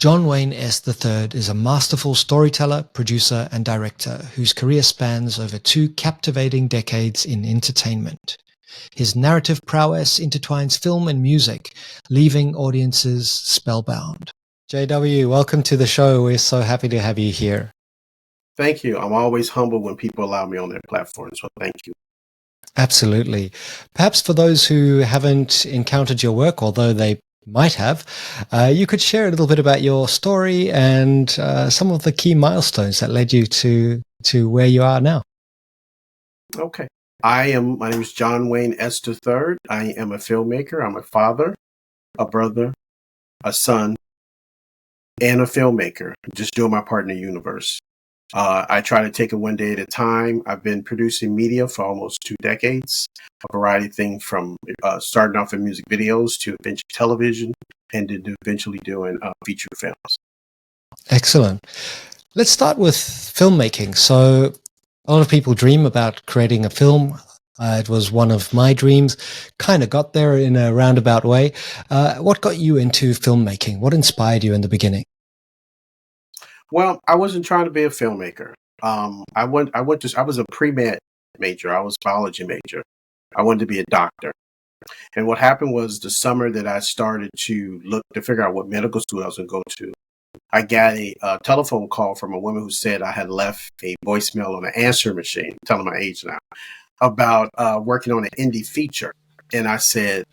John Wayne S. III is a masterful storyteller, producer, and director whose career spans over 2 captivating decades in entertainment. His narrative prowess intertwines film and music, leaving audiences spellbound. JW, welcome to the show. We're so happy to have you here. Thank you. I'm always humble when people allow me on their platform, so thank you. Absolutely. Perhaps for those who haven't encountered your work, although they might have, you could share a little bit about your story and some of the key milestones that led you to where you are now. Okay. My name is John Wayne S. III. I am a filmmaker. I'm a father, a brother, a son, and a filmmaker, just doing my part in the universe. I try to take it one day at a time. I've been producing media for almost 2 decades, a variety of things from starting off in music videos to eventually television and then eventually doing feature films. Excellent. Let's start with filmmaking. So a lot of people dream about creating a film. It was one of my dreams, kind of got there in a roundabout way. What got you into filmmaking? What inspired you in the beginning? Well, I wasn't trying to be a filmmaker. I was a pre-med major. I was a biology major. I wanted to be a doctor. And what happened was the summer that I started to look to figure out what medical school I was going to go to, I got a telephone call from a woman who said I had left a voicemail on an answer machine, telling my age now, about working on an indie feature. And I said,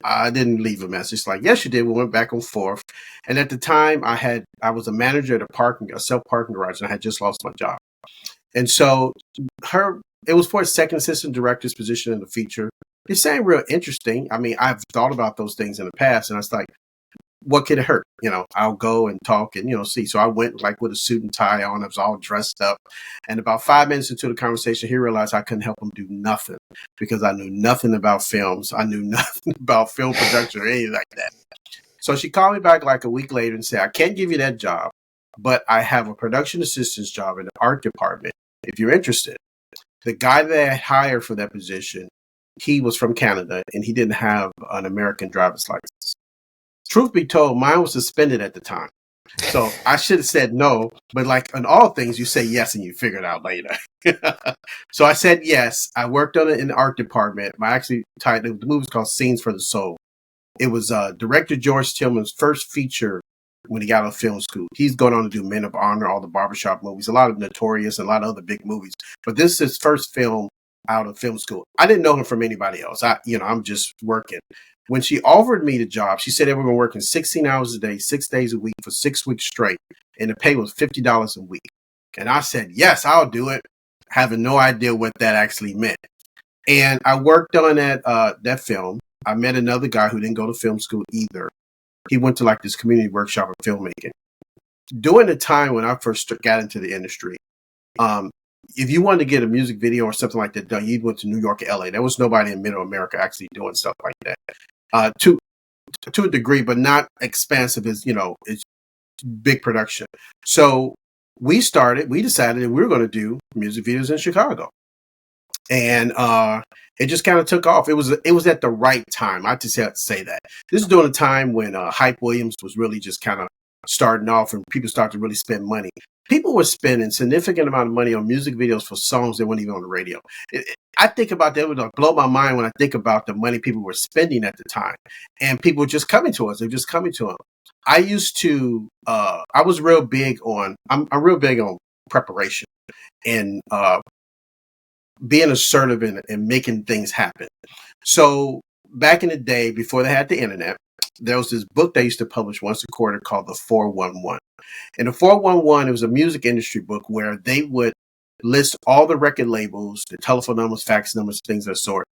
I didn't leave a message. Like, yes, you did. We went back and forth. And at the time I was a manager at a self-parking garage, and I had just lost my job. And so it was for a second assistant director's position in the feature. It sounded real interesting. I mean, I've thought about those things in the past, and I was like, what could it hurt? I'll go and talk and, see. So I went like with a suit and tie on. I was all dressed up. And about 5 minutes into the conversation, he realized I couldn't help him do nothing because I knew nothing about films. I knew nothing about film production or anything like that. So she called me back like a week later and said, I can't give you that job, but I have a production assistant's job in the art department if you're interested. The guy that I hired for that position, he was from Canada and he didn't have an American driver's license. Truth be told, mine was suspended at the time. So I should have said no, but like in all things, you say yes and you figure it out later. So I said yes. I worked on it in the art department. The movie was called Scenes for the Soul. It was director George Tillman's first feature when he got out of film school. He's going on to do Men of Honor, all the barbershop movies, a lot of Notorious, and a lot of other big movies. But this is his first film out of film school. I didn't know him from anybody else. I'm just working. When she offered me the job, she said they were going to work 16 hours a day, 6 days a week for 6 weeks straight. And the pay was $50 a week. And I said, yes, I'll do it, having no idea what that actually meant. And I worked on that film. I met another guy who didn't go to film school either. He went to like this community workshop of filmmaking. During the time when I first got into the industry, if you wanted to get a music video or something like that done, you went to New York or LA. There was nobody in Middle America actually doing stuff like that. To a degree, but not expansive as, it's big production. So we decided that we were going to do music videos in Chicago. And it just kind of took off. It was at the right time. I just have to say that. This is during a time when Hype Williams was really just kind of starting off and people started to really spend money. People were spending significant amount of money on music videos for songs that weren't even on the radio. I think about that. It would blow my mind when I think about the money people were spending at the time. And people were just coming to us. They're just coming to them. I was real big on, I'm real big on preparation and being assertive and making things happen. So back in the day, before they had the internet, there was this book they used to publish once a quarter called the 411. And the 411, it was a music industry book where they would list all the record labels, the telephone numbers, fax numbers, things of that sort,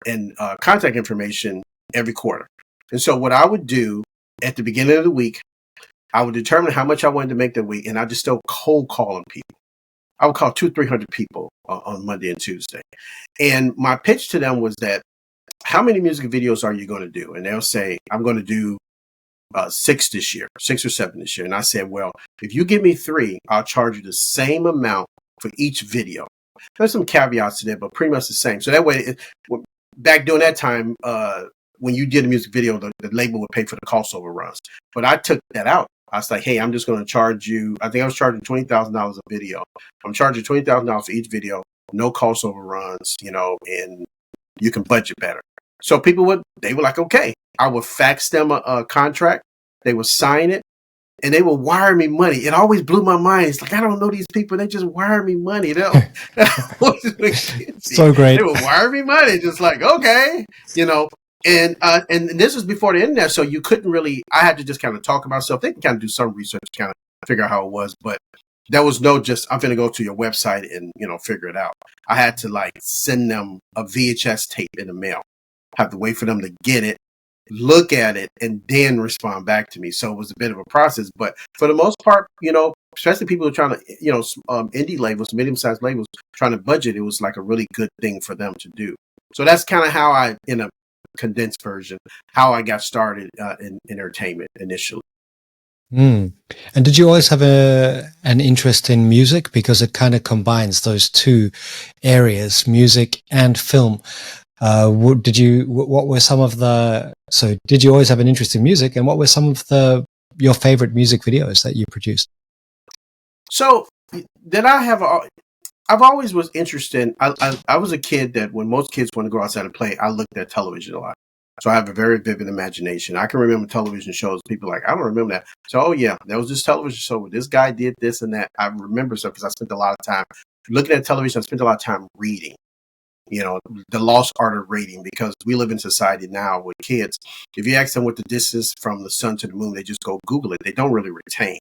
and contact information every quarter. And so what I would do at the beginning of the week, I would determine how much I wanted to make that week, and I just still cold calling people. I would call 200-300 people on Monday and Tuesday. And my pitch to them was that, how many music videos are you going to do? And they'll say, I'm going to do 6 this year, 6 or 7 this year. And I said, well, if you give me 3, I'll charge you the same amount for each video. There's some caveats to that, but pretty much the same. So that way, back during that time, when you did a music video, the label would pay for the cost overruns. But I took that out. I was like, hey, I'm just going to charge you. I think I was charging $20,000 a video. I'm charging $20,000 for each video, no cost overruns, and you can budget better. So they were like, okay. I would fax them a contract. They would sign it, and they would wire me money. It always blew my mind. It's like, I don't know these people. They just wire me money. So great. They would wire me money, just like, okay, and this was before the internet, so you couldn't really. I had to just kind of talk about myself. They can kind of do some research, kind of figure out how it was, but there was no just I'm gonna go to your website and figure it out. I had to like send them a VHS tape in the mail. Have to wait for them to get it, look at it, and then respond back to me. So it was a bit of a process, but for the most part, especially people who are trying to, indie labels, medium-sized labels trying to budget, it was like a really good thing for them to do. So that's kind of how I, in a condensed version, how I got started in entertainment initially. And did you always have an interest in music? Because it kind of combines those two areas, music and film. Did you always have an interest in music, and what were some of your favorite music videos that you produced? So I've always was interested. I was a kid that when most kids want to go outside and play, I looked at television a lot. So I have a very vivid imagination. I can remember television shows. People are like, I don't remember that. So, oh yeah, there was this television show where this guy did this and that. I remember stuff because I spent a lot of time looking at television. I spent a lot of time reading. The lost art of reading, because we live in society now with kids. If you ask them what the distance from the sun to the moon, they just go Google it. They don't really retain.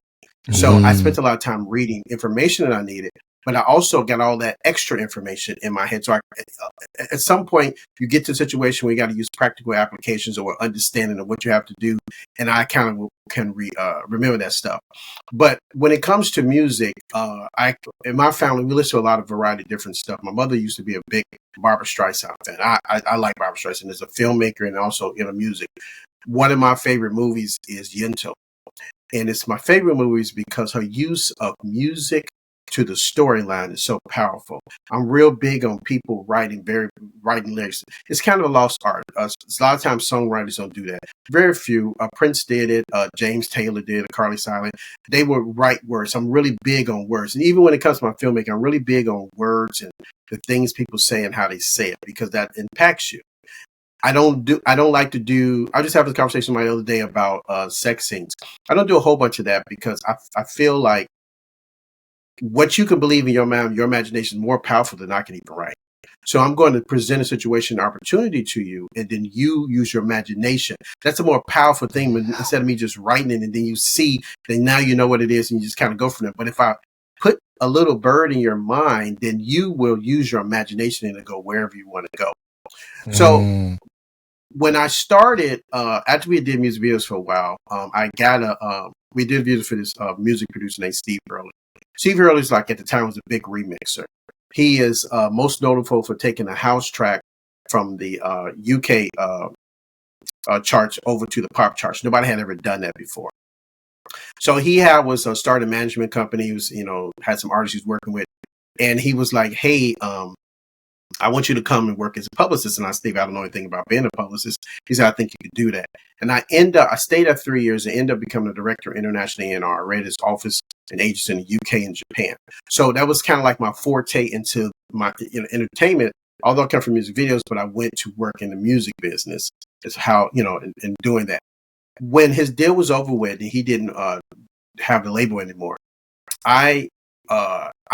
So I spent a lot of time reading information that I needed, but I also got all that extra information in my head. So at some point, you get to a situation where you got to use practical applications or understanding of what you have to do. And I kind of can remember that stuff. But when it comes to music, in my family, we listen to a lot of variety of different stuff. My mother used to be a big Barbra Streisand fan. I like Barbra Streisand as a filmmaker and also music. One of my favorite movies is Yentl. And it's my favorite movies because her use of music to the storyline is so powerful. I'm real big on people writing lyrics. It's kind of a lost art. A lot of times songwriters don't do that. Very few. Prince did it. James Taylor did it. Carly Simon. They would write words. I'm really big on words. And even when it comes to my filmmaking, I'm really big on words and the things people say and how they say it, because that impacts you. I just have a conversation the other day about sex scenes. I don't do a whole bunch of that because I feel like what you can believe in your mind, your imagination is more powerful than I can even write. So I'm going to present a situation, an opportunity to you, and then you use your imagination. That's a more powerful thing instead of me just writing it and then you see, then now you know what it is and you just kind of go from it. But if I put a little bird in your mind, then you will use your imagination and go wherever you want to go. So when I started, after we did music videos for a while, we did videos for this music producer named Steve Early. Steve Early is at the time was a big remixer. He is most notable for taking a house track from the UK charts over to the pop charts. Nobody had ever done that before. So he was started a management company. He was, had some artists he was working with, and he was like, "Hey, I want you to come and work as a publicist." And I said, "Steve, I don't know anything about being a publicist." He said, "I think you could do that." And I stayed there 3 years and ended up becoming a director international A&R. I ran his office and agents in the UK and Japan. So that was kind of like my forte into my entertainment, although I come from music videos, but I went to work in the music business. Is how, in doing that. When his deal was over with and he didn't have the label anymore, I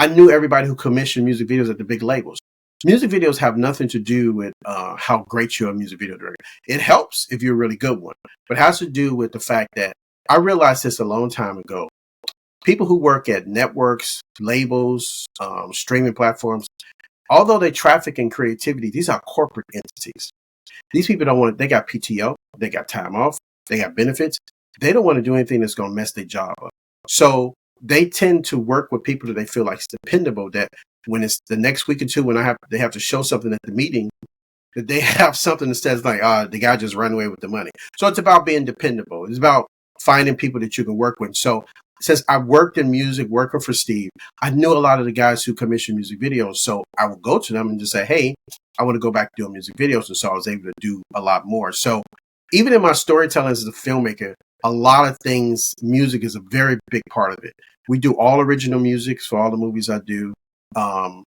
knew everybody who commissioned music videos at the big labels. Music videos have nothing to do with how great you're a music video director. It helps if you're a really good one, but it has to do with the fact that I realized this a long time ago. People who work at networks, labels, streaming platforms, although they traffic in creativity, these are corporate entities. These people they got PTO, they got time off, they got benefits. They don't want to do anything that's going to mess their job up. So they tend to work with people that they feel like is dependable, that when it's the next week or two, when they have to show something at the meeting, that they have something that says like, the guy just ran away with the money. So it's about being dependable. It's about finding people that you can work with. So since I worked in music, working for Steve, I knew a lot of the guys who commission music videos. So I would go to them and just say, "Hey, I want to go back to doing music videos." And so I was able to do a lot more. So even in my storytelling as a filmmaker, a lot of things, music is a very big part of it. We do all original music for all the movies I do.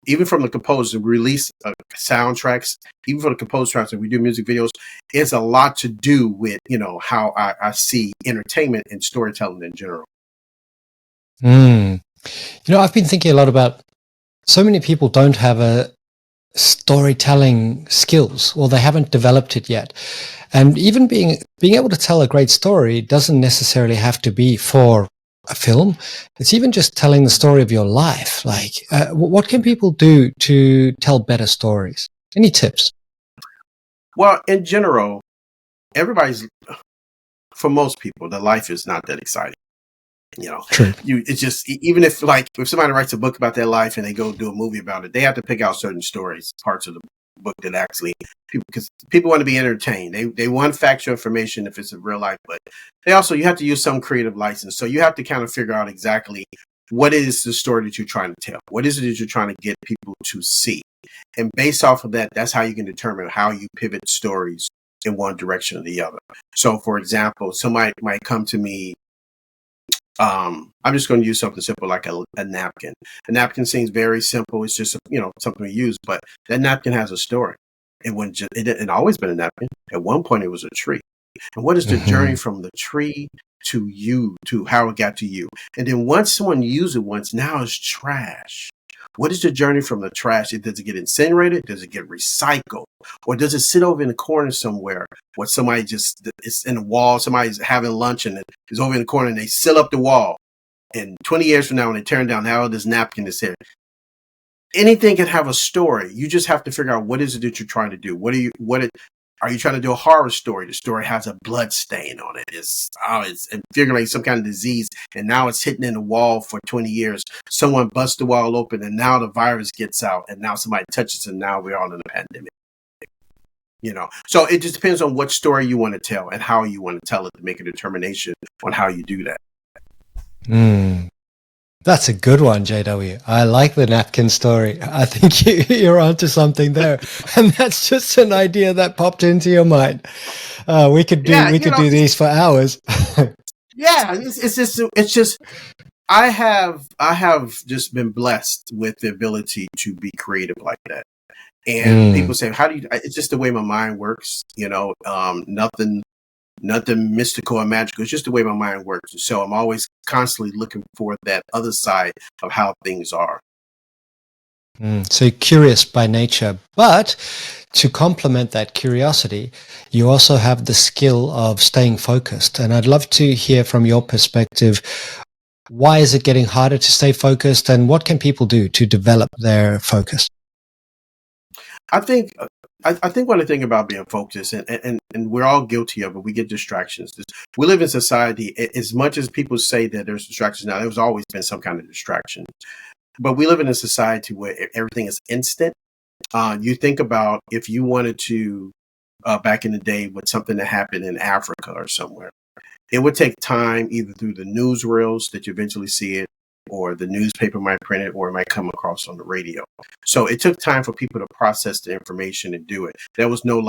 Even from the composer, we release soundtracks, even for the composed tracks, and we do music videos. It's a lot to do with, how I see entertainment and storytelling in general. I've been thinking a lot about so many people don't have a storytelling skills, or they haven't developed it yet. And even being able to tell a great story doesn't necessarily have to be for a film. It's even just telling the story of your life. Like, what can people do to tell better stories? Any tips? Well, in general, for most people, their life is not that exciting. True. It's just, even if somebody writes a book about their life and they go do a movie about it, they have to pick out certain stories, parts of the book that actually because people want to be entertained. They want factual information if it's in real life, but you have to use some creative license. So you have to kind of figure out exactly what is the story that you're trying to tell. What is it that you're trying to get people to see? And based off of that, that's how you can determine how you pivot stories in one direction or the other. So, for example, somebody might come to me. I'm just going to use something simple like a napkin. A napkin seems very simple. It's just, something we use, but that napkin has a story. It had always been a napkin. At one point, it was a tree. And what is the journey from the tree to you, to how it got to you? And then once someone used it once, now it's trash. What is the journey from the trash? Does it get incinerated? Does it get recycled? Or does it sit over in the corner somewhere where somebody it's in the wall, somebody's having lunch and it's over in the corner and they seal up the wall. And 20 years from now, when they turn down, now this napkin is here. Anything can have a story. You just have to figure out what is it that you're trying to do. Are you trying to do a horror story? The story has a blood stain on it. It's figuring some kind of disease, and now it's hitting in the wall for 20 years. Someone busts the wall open, and now the virus gets out, and now somebody touches it, and now we're all in a pandemic. So it just depends on what story you want to tell and how you want to tell it to make a determination on how you do that. That's a good one, JW. I like the napkin story. I think you're onto something there. And that's just an idea that popped into your mind. We could do these for hours. Yeah, it's just I have just been blessed with the ability to be creative like that. And people say, how do you, it's just the way my mind works, nothing mystical or magical. It's just the way my mind works. So I'm always constantly looking for that other side of how things are. So curious by nature, but to complement that curiosity, you also have the skill of staying focused. And I'd love to hear from your perspective, why is it getting harder to stay focused, and what can people do to develop their focus? I think one of the things about being focused, and we're all guilty of it, we get distractions. We live in society, as much as people say that there's distractions now, there's always been some kind of distraction. But we live in a society where everything is instant. You think about if you wanted to, back in the day, with something that happened in Africa or somewhere, it would take time either through the newsreels that you eventually see it, or the newspaper might print it, or it might come across on the radio. So it took time for people to process the information and do it. There was no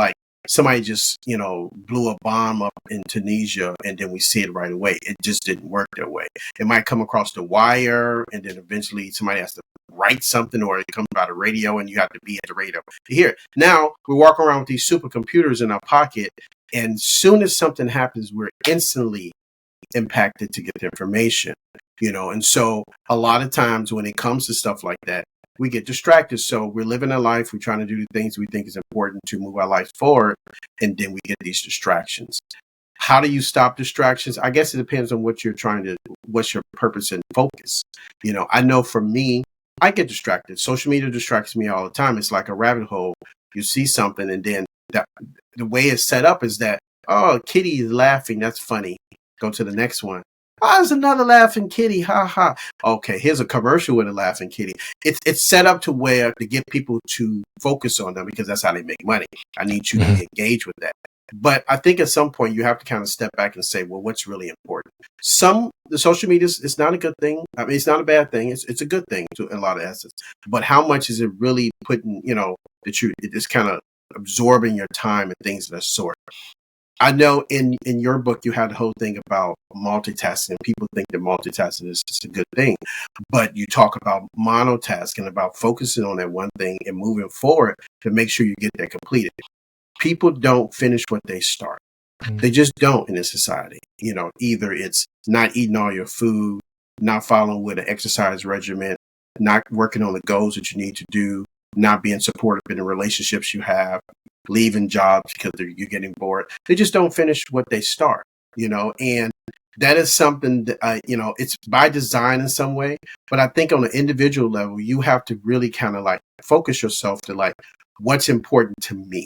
somebody just, blew a bomb up in Tunisia and then we see it right away. It just didn't work that way. It might come across the wire and then eventually somebody has to write something, or it comes by the radio and you have to be at the radio to hear it. Now we walk around with these supercomputers in our pocket, and soon as something happens, we're instantly impacted to get the information. And so a lot of times when it comes to stuff like that, we get distracted. So we're living our life. We're trying to do the things we think is important to move our life forward. And then we get these distractions. How do you stop distractions? I guess it depends on what's your purpose and focus. I know for me, I get distracted. Social media distracts me all the time. It's like a rabbit hole. You see something, and then the way it's set up is that, oh, kitty is laughing. That's funny. Go to the next one. Oh, there's another laughing kitty. Ha ha. Okay, here's a commercial with a laughing kitty. It's set up to get people to focus on them, because that's how they make money. I need you to be engaged with that. But I think at some point you have to kind of step back and say, well, what's really important? The social media is not a good thing. I mean, it's not a bad thing. It's a good thing to a lot of essence. But how much is it really putting, it's kind of absorbing your time and things of that sort? I know in your book, you had the whole thing about multitasking. People think that multitasking is just a good thing, but you talk about monotasking, about focusing on that one thing and moving forward to make sure you get that completed. People don't finish what they start. They just don't in this society. Either it's not eating all your food, not following with an exercise regimen, not working on the goals that you need to do, not being supportive in the relationships you have, leaving jobs because you're getting bored. They just don't finish what they start, and that is something that, it's by design in some way. But I think on an individual level, you have to really kind of like focus yourself to like, what's important to me?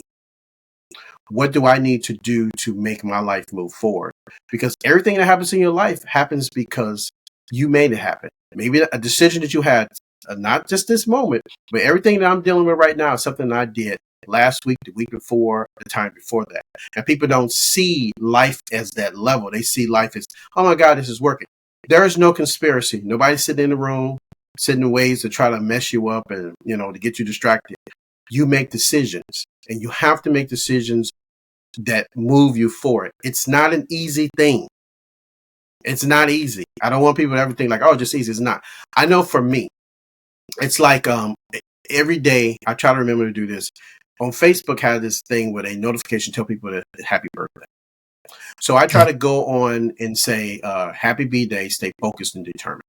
What do I need to do to make my life move forward? Because everything that happens in your life happens because you made it happen. Maybe a decision that you had, not just this moment, but everything that I'm dealing with right now is something I did last week, the week before, the time before that. And people don't see life as that level. They see life as, oh my God, this is working. There is no conspiracy. Nobody's sitting in the room, sitting in ways to try to mess you up and, to get you distracted. You make decisions, and you have to make decisions that move you forward. It's not an easy thing. It's not easy. I don't want people to ever think like, oh, just easy. It's not. I know for me, it's like every day I try to remember to do this. On Facebook, I have this thing where a notification tell people that happy birthday. So I try to go on and say, happy B-Day, stay focused and determined.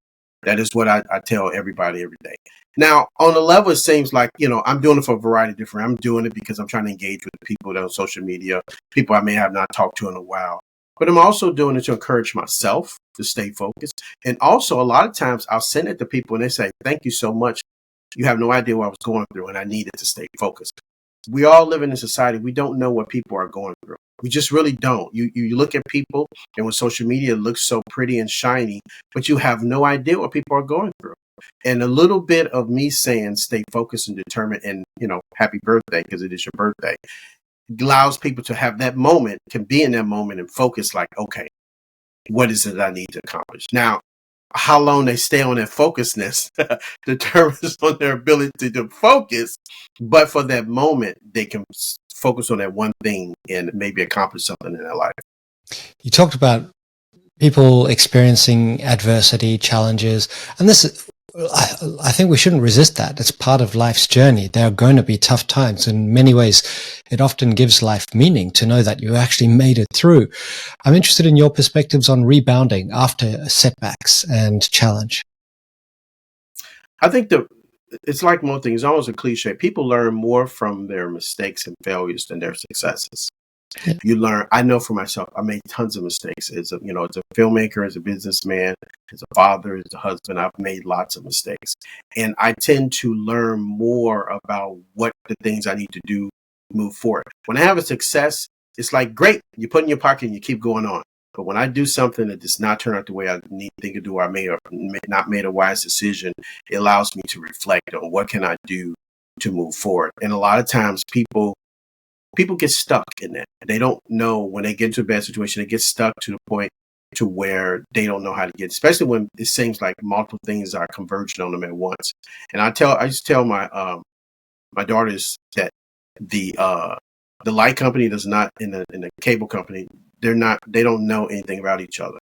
That is what I tell everybody every day. Now, on the level, it seems like, I'm doing it for a variety of different. I'm doing it because I'm trying to engage with people that are on social media, people I may have not talked to in a while. But I'm also doing it to encourage myself to stay focused. And also, a lot of times I'll send it to people and they say, thank you so much. You have no idea what I was going through and I needed to stay focused. We all live in a society. We don't know what people are going through. We just really don't. You look at people, and with social media, it looks so pretty and shiny, but you have no idea what people are going through. And a little bit of me saying stay focused and determined and, happy birthday, because it is your birthday, allows people to have that moment, can be in that moment and focus like, okay, what is it I need to accomplish? Now, how long they stay on that focusness determines on their ability to focus. But for that moment, they can focus on that one thing and maybe accomplish something in their life. You talked about people experiencing adversity, challenges, and this, I think we shouldn't resist that. It's part of life's journey. There are going to be tough times. In many ways, it often gives life meaning to know that you actually made it through. I'm interested in your perspectives on rebounding after setbacks and challenge. I think it's like most things, it's almost a cliche. People learn more from their mistakes and failures than their successes. Yeah. You learn. I know for myself, I made tons of mistakes. As a filmmaker, as a businessman, as a father, as a husband, I've made lots of mistakes. And I tend to learn more about what the things I need to do to move forward. When I have a success, it's like, great, you put it in your pocket and you keep going on. But when I do something that does not turn out the way I think to do, or I may or may not made a wise decision, it allows me to reflect on what can I do to move forward. And a lot of times people get stuck in that. They don't know when they get into a bad situation, they get stuck to the point to where they don't know how to get, especially when it seems like multiple things are converging on them at once. And I used to tell my my daughters that the light company does not, in the cable company, they don't know anything about each other.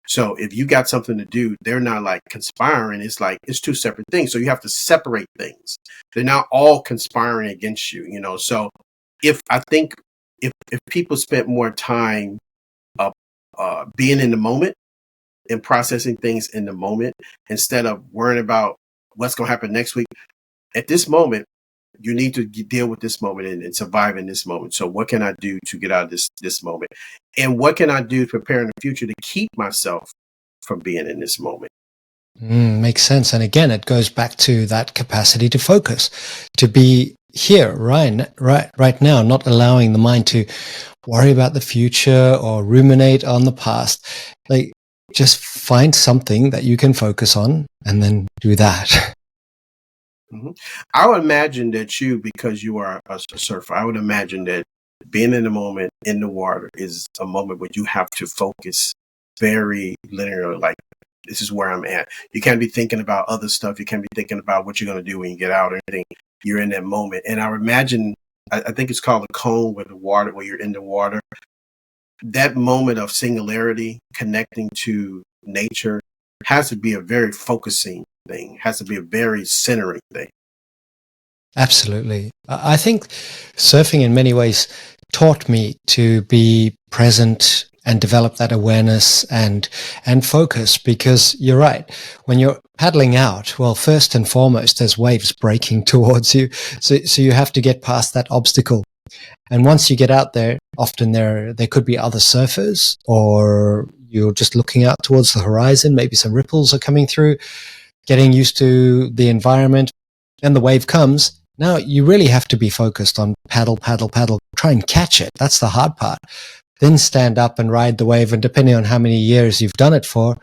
So if you got something to do, they're not like conspiring. It's like, it's two separate things. So you have to separate things. They're not all conspiring against you, So if people spent more time being in the moment and processing things in the moment instead of worrying about what's going to happen next week, at this moment, you need to deal with this moment and survive in this moment. So what can I do to get out of this moment? And what can I do to prepare in the future to keep myself from being in this moment? Makes sense. And again, it goes back to that capacity to focus, to be here, right now, not allowing the mind to worry about the future or ruminate on the past. Like, just find something that you can focus on and then do that. Mm-hmm. I would imagine that because you are a surfer, I would imagine that being in the moment in the water is a moment where you have to focus very linear, like, this is where I'm at. You can't be thinking about other stuff. You can't be thinking about what you're going to do when you get out or anything. You're in that moment. And I would imagine, I think it's called a cone where you're in the water. that moment of singularity, connecting to nature, has to be a very focusing thing, has to be a very centering thing. Absolutely. I think surfing in many ways taught me to be present and develop that awareness and focus, because you're right. When you're paddling out, well, first and foremost, there's waves breaking towards you. So you have to get past that obstacle. And once you get out there, often there could be other surfers, or you're just looking out towards the horizon. Maybe some ripples are coming through, getting used to the environment, and the wave comes. Now you really have to be focused on paddle, paddle, paddle, try and catch it. That's the hard part. Then stand up and ride the wave. And depending on how many years you've done it for,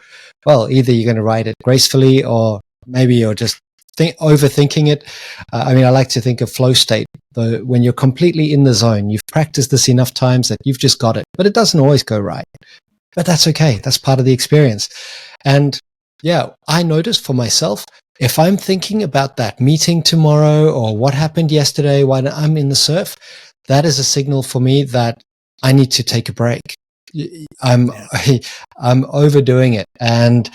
well, either you're going to ride it gracefully, or maybe you're just overthinking it. I mean, I like to think of flow state. When you're completely in the zone, you've practiced this enough times that you've just got it, but it doesn't always go right. But that's okay. That's part of the experience. And yeah, I noticed for myself, if I'm thinking about that meeting tomorrow or what happened yesterday while I'm in the surf, that is a signal for me that I need to take a break. I'm overdoing it, and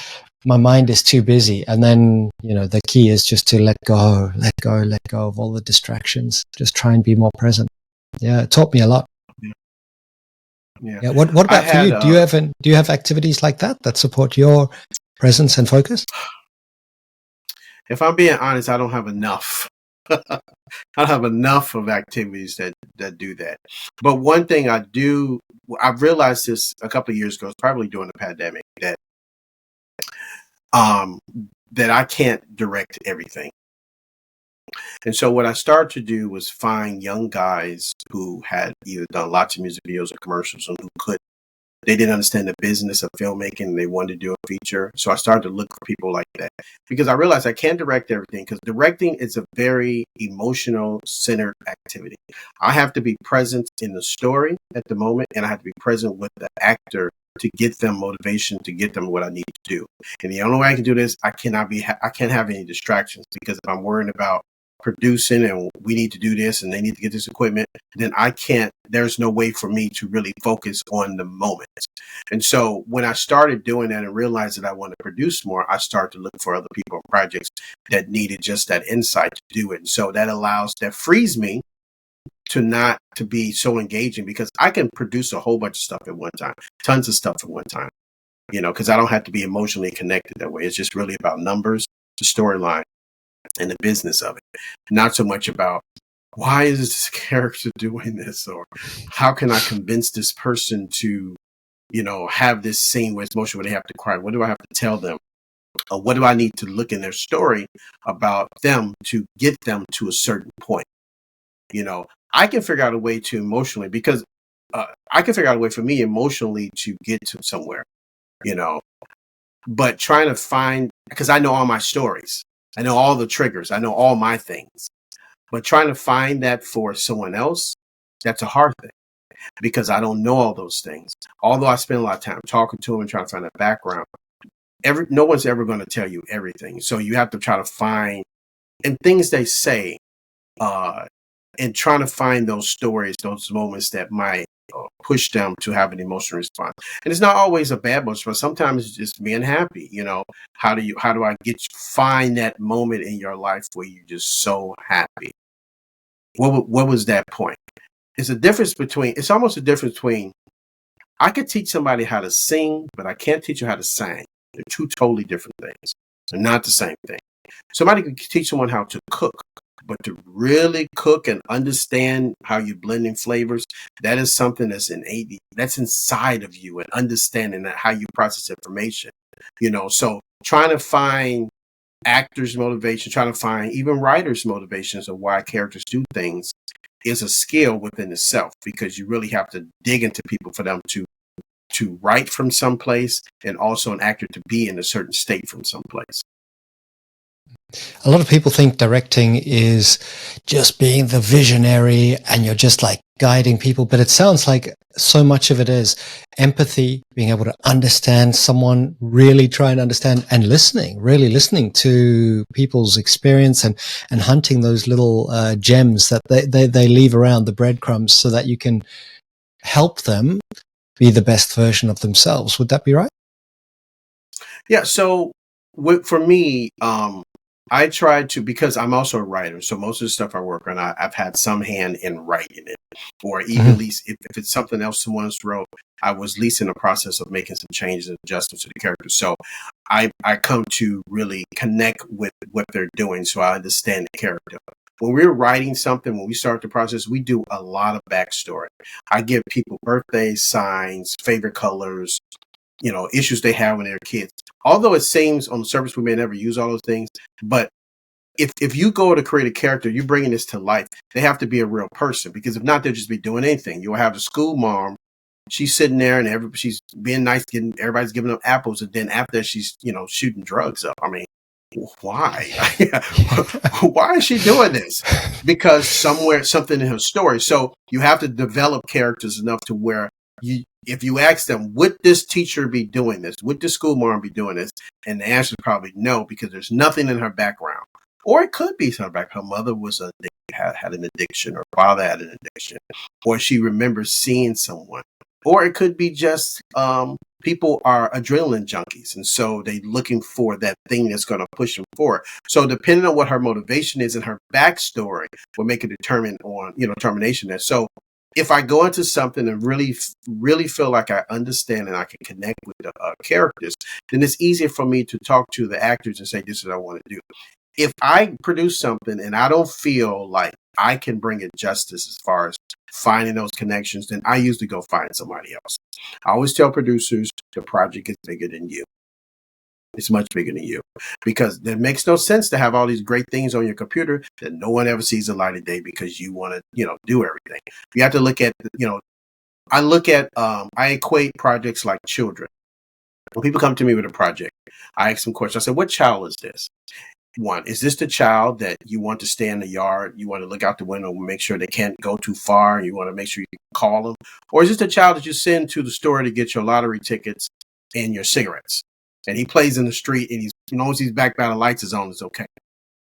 my mind is too busy. And then, the key is just to let go of all the distractions. Just try and be more present. Yeah, it taught me a lot. Yeah. What about for you? Do you have activities like that support your presence and focus? If I'm being honest, I don't have enough. I don't have enough of activities that do that. But one thing I do, I've realized this a couple of years ago, probably during the pandemic, that I can't direct everything. And so what I started to do was find young guys who had either done lots of music videos or commercials, and they didn't understand the business of filmmaking, and they wanted to do a feature. So I started to look for people like that, because I realized I can't direct everything, because directing is a very emotional centered activity. I have to be present in the story at the moment, and I have to be present with the actor to get them motivation, to get them what I need to do. And the only way I can do this, I can't have any distractions, because if I'm worrying about producing and we need to do this and they need to get this equipment, then there's no way for me to really focus on the moment. And so when I started doing that and realized that I want to produce more, I started to look for other people and projects that needed just that insight to do it. And so that frees me to be so engaging, because I can produce a whole bunch of stuff at one time, tons of stuff at one time, because I don't have to be emotionally connected that way. It's just really about numbers, the storyline, and the business of it. Not so much about why is this character doing this, or how can I convince this person to, have this scene where it's emotional, where they have to cry. What do I have to tell them? Or what do I need to look in their story about them to get them to a certain point? I can figure out a way to emotionally, because I can figure out a way for me emotionally to get to somewhere, but trying to find, because I know all my stories. I know all the triggers. I know all my things. But trying to find that for someone else, that's a hard thing, because I don't know all those things. Although I spend a lot of time talking to them and trying to find that background, no one's ever going to tell you everything. So you have to try to find, and things they say, and trying to find those stories, those moments that might push them to have an emotional response. And it's not always a bad emotion, but sometimes it's just being happy. How do I find that moment in your life where you're just so happy? What was that point? It's almost a difference between, I could teach somebody how to sing, but I can't teach you how to sing. They're two totally different things. They're not the same thing. Somebody could teach someone how to cook, but to really cook and understand how you're blending flavors, that is something that's inside of you, and understanding that how you process information. So trying to find actors' motivation, trying to find even writers' motivations of why characters do things is a skill within itself, because you really have to dig into people for them to write from someplace, and also an actor to be in a certain state from someplace. A lot of people think directing is just being the visionary and you're just like guiding people, but it sounds like so much of it is empathy, being able to understand someone, really try and understand, and really listening to people's experience, and hunting those little gems that they leave around, the breadcrumbs, so that you can help them be the best version of themselves. Would that be right? Yeah. So for me, I try to, because I'm also a writer. So most of the stuff I work on, I've had some hand in writing it, or even at least if it's something else someone's wrote, I was at least in the process of making some changes and adjustments to the character. So I come to really connect with what they're doing, so I understand the character. When we're writing something, when we start the process, we do a lot of backstory. I give people birthdays, signs, favorite colors, issues they have when they're kids. Although it seems on the surface we may never use all those things, but if you go to create a character, you're bringing this to life. They have to be a real person, because if not, they'll just be doing anything. You'll have the school mom. She's sitting there and she's being nice, everybody's giving them apples, and then after she's shooting drugs up. I mean, why? Why is she doing this? Because something in her story. So you have to develop characters enough to where if you ask them, would this teacher be doing this? Would the school mom be doing this? And the answer is probably no, because there's nothing in her background. Or it could be something like her mother had an addiction, or father had an addiction, or she remembers seeing someone. Or it could be just people are adrenaline junkies, and so they're looking for that thing that's going to push them forward. So depending on what her motivation is and her backstory will make a determination there. So if I go into something and really feel like I understand and I can connect with the characters, then it's easier for me to talk to the actors and say, this is what I want to do. If I produce something and I don't feel like I can bring it justice as far as finding those connections, then I usually go find somebody else. I always tell producers, the project is bigger than you. It's much bigger than you, because it makes no sense to have all these great things on your computer that no one ever sees the light of day because you want to, do everything. You have to look at, I equate projects like children. When people come to me with a project, I ask them questions. I say, what child is this? One, is this the child that you want to stay in the yard? You want to look out the window and make sure they can't go too far. You want to make sure you can call them. Or is this the child that you send to the store to get your lottery tickets and your cigarettes? And he plays in the street, and as long as he's back by the lights is on, it's okay.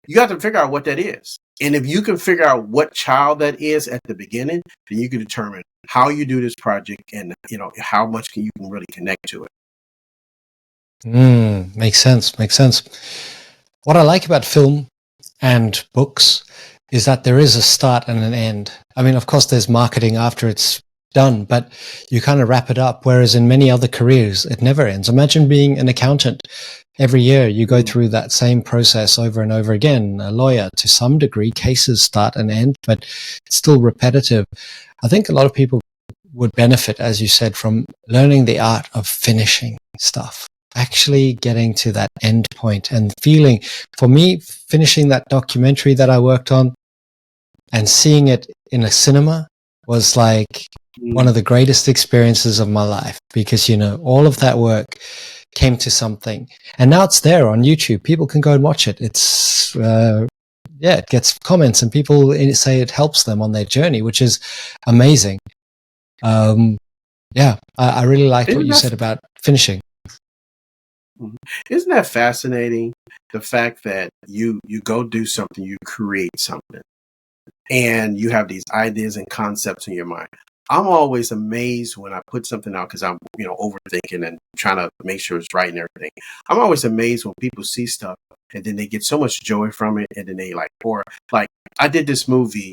You got to figure out what that is. And if you can figure out what child that is at the beginning, then you can determine how you do this project and, how much you can really connect to it. Makes sense. What I like about film and books is that there is a start and an end. I mean, of course, there's marketing after it's done, but you kind of wrap it up. Whereas in many other careers, it never ends. Imagine being an accountant. Every year you go through that same process over and over again. A lawyer, to some degree, cases start and end, but it's still repetitive. I think a lot of people would benefit, as you said, from learning the art of finishing stuff. Actually getting to that end point and feeling, for me, finishing that documentary that I worked on and seeing it in a cinema was like one of the greatest experiences of my life, because, all of that work came to something, and now it's there on YouTube. People can go and watch it. It's, it gets comments and people say it helps them on their journey, which is amazing. I really liked what you said about finishing. Isn't that fascinating? The fact that you go do something, you create something, and you have these ideas and concepts in your mind. I'm always amazed when I put something out, because I'm, overthinking and trying to make sure it's right and everything. I'm always amazed when people see stuff and then they get so much joy from it, and then they I did this movie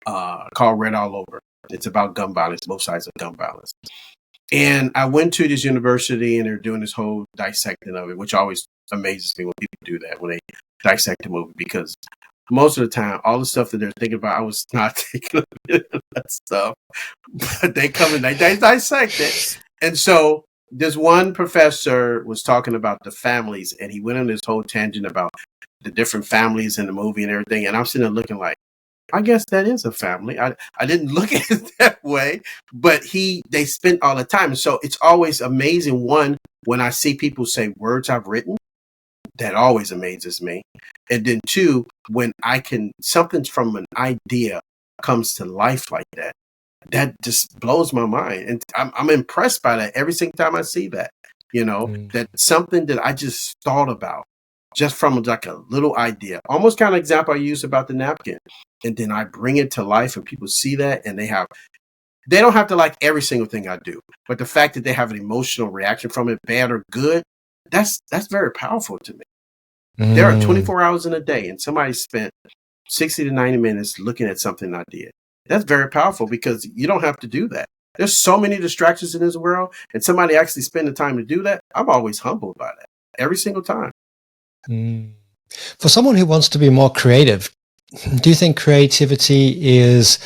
called Red All Over. It's about gun violence, both sides of gun violence. And I went to this university and they're doing this whole dissecting of it, which always amazes me when people do that, when they dissect a movie, because most of the time, all the stuff that they're thinking about, I was not thinking of that stuff. But they come and they dissect it. And so this one professor was talking about the families, and he went on this whole tangent about the different families in the movie and everything. And I'm sitting there looking like, I guess that is a family. I didn't look at it that way, but they spent all the time. And so it's always amazing. One, when I see people say words I've written, that always amazes me. And then two, when something from an idea comes to life like that, that just blows my mind. And I'm impressed by that every single time I see that, that's something that I just thought about just from like a little idea, almost kind of example I used about the napkin. And then I bring it to life and people see that and they have They don't have to like every single thing I do, but the fact that they have an emotional reaction from it, bad or good, that's very powerful to me. There are 24 hours in a day, and somebody spent 60 to 90 minutes looking at something I did. That's very powerful because you don't have to do that. There's so many distractions in this world, and somebody actually spend the time to do that. I'm always humbled by that every single time. For someone who wants to be more creative, do you think creativity is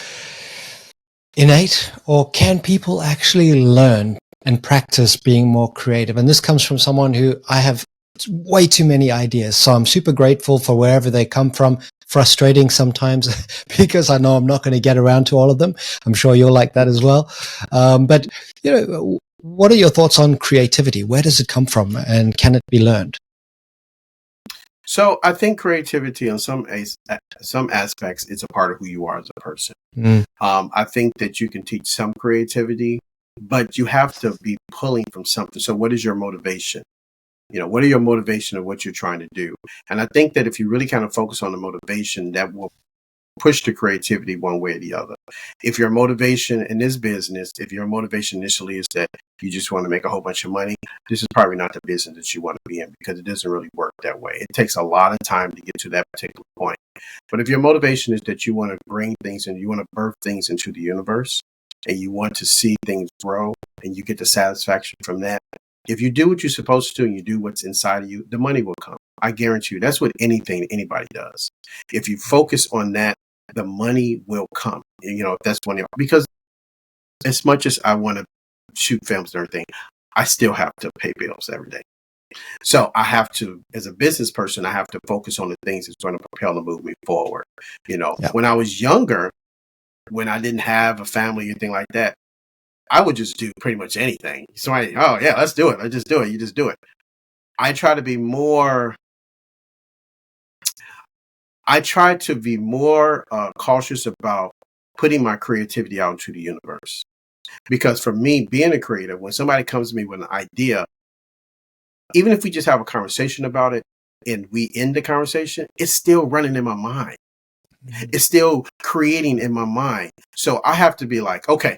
innate, or can people actually learn and practice being more creative? And this comes from someone who I have way too many ideas, so I'm super grateful for wherever they come from. Frustrating sometimes because I know I'm not going to get around to all of them. I'm sure you're like that as well. But what are your thoughts on creativity? Where does it come from, and can it be learned? So I think creativity on some aspects is a part of who you are as a person. I think that you can teach some creativity, but you have to be pulling from something. So what is your motivation? What are your motivation of what you're trying to do? And I think that if you really kind of focus on the motivation, that will push the creativity one way or the other. If your motivation in this business, if your motivation initially is that you just want to make a whole bunch of money, this is probably not the business that you want to be in, because it doesn't really work that way. It takes a lot of time to get to that particular point. But if your motivation is that you want to bring things and you want to birth things into the universe, and you want to see things grow, and you get the satisfaction from that, if you do what you're supposed to and you do what's inside of you, the money will come. I guarantee you. That's what anybody does. If you focus on that, the money will come. If that's one, because as much as I want to shoot films and everything, I still have to pay bills every day. So I have to, as a business person, I have to focus on the things that's going to propel and move me forward. When I was younger, when I didn't have a family or anything like that, I would just do pretty much anything. Somebody, oh yeah, let's do it. Let's just do it. You just do it. I try to be more cautious about putting my creativity out into the universe. Because for me, being a creative, when somebody comes to me with an idea, even if we just have a conversation about it and we end the conversation, it's still running in my mind. It's still creating in my mind. So I have to be like, okay,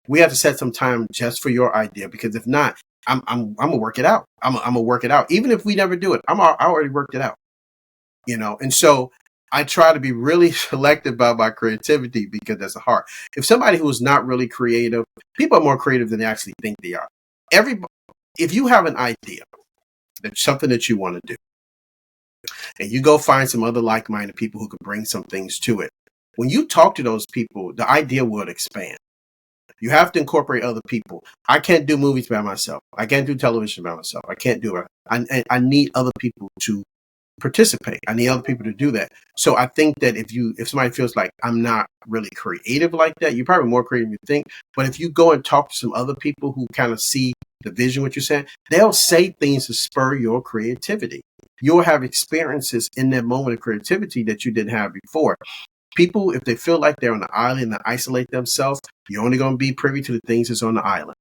we have to set some time just for your idea, because if not, I'm gonna work it out. I'm gonna work it out. Even if we never do it, I already worked it out. And so I try to be really selective about my creativity, because that's hard. If somebody who is not really creative, people are more creative than they actually think they are. If you have an idea, that's something that you want to do, and you go find some other like-minded people who could bring some things to it, when you talk to those people, the idea will expand. You have to incorporate other people. I can't do movies by myself. I can't do television by myself. I can't do it. I need other people to participate. I need other people to do that. So I think that if somebody feels like I'm not really creative like that, you're probably more creative than you think. But if you go and talk to some other people who kind of see the vision, what you're saying, they'll say things to spur your creativity. You'll have experiences in that moment of creativity that you didn't have before. People, if they feel like they're on the island and isolate themselves, you're only going to be privy to the things that's on the island.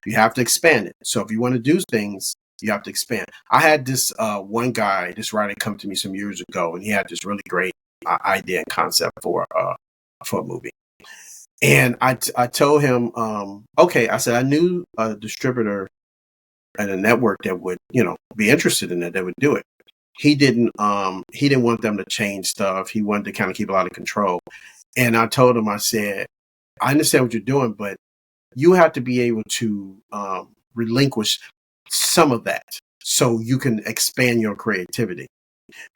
You have to expand it. So if you want to do things, you have to expand. I had this one guy, this writer, come to me some years ago, and he had this really great idea and concept for a movie. And I told him, okay, I said I knew a distributor and a network that would, be interested in it, that would do it. He didn't want them to change stuff. He wanted to kind of keep a lot of control. And I told him, I said, I understand what you're doing, but you have to be able to relinquish some of that so you can expand your creativity.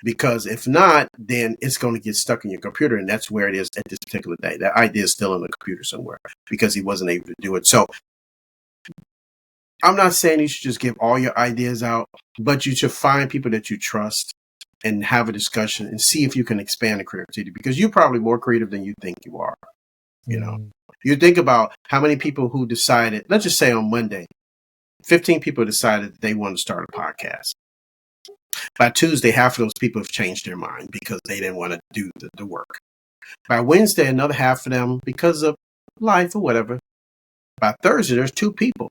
Because if not, then it's going to get stuck in your computer. And that's where it is at this particular day. That idea is still in the computer somewhere because he wasn't able to do it. So I'm not saying you should just give all your ideas out, but you should find people that you trust and have a discussion and see if you can expand the creativity, because you're probably more creative than you think you are. You think about how many people who decided, let's just say on Monday, 15 people decided that they want to start a podcast. By Tuesday, half of those people have changed their mind because they didn't want to do the work. By Wednesday, another half of them, because of life or whatever. By Thursday, there's two people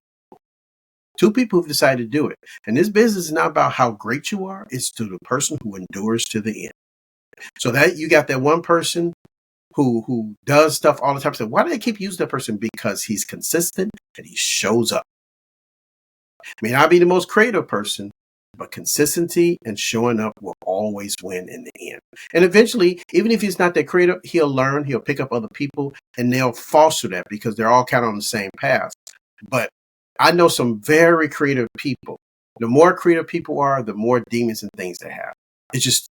who've decided to do it. And this business is not about how great you are. It's to the person who endures to the end. So that you got that one person who does stuff all the time. So why do they keep using that person? Because he's consistent and he shows up. May not be the most creative person, but consistency and showing up will always win in the end. And eventually, even if he's not that creative, he'll learn, he'll pick up other people, and they'll foster that because they're all kind of on the same path. But I know some very creative people. The more creative people are, the more demons and things they have. It's just,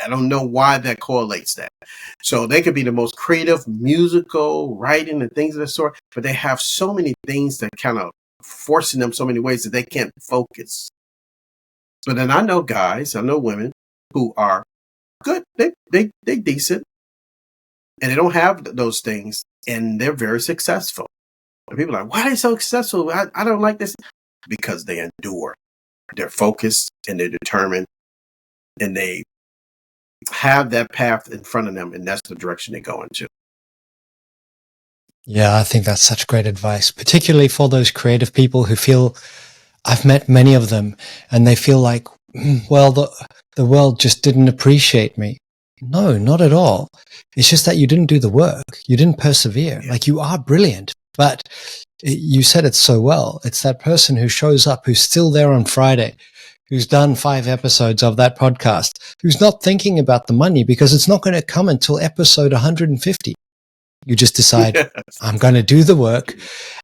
I don't know why that correlates that. So they could be the most creative, musical, writing and things of that sort, but they have so many things that kind of forcing them so many ways that they can't focus. But then I know guys, I know women who are good. They decent, and they don't have those things, and they're very successful. And people are like, why are they so successful? I don't like this. Because they endure. They're focused and they're determined, and they have that path in front of them, and that's the direction they go into. Yeah, I think that's such great advice, particularly for those creative people who feel, I've met many of them, and they feel like, well, the world just didn't appreciate me. No, not at all. It's just that you didn't do the work. You didn't persevere. Yeah. Like, you are brilliant, but you said it so well. It's that person who shows up, who's still there on Friday, who's done 5 episodes of that podcast, who's not thinking about the money because it's not going to come until episode 150. You just decide, yes, I'm going to do the work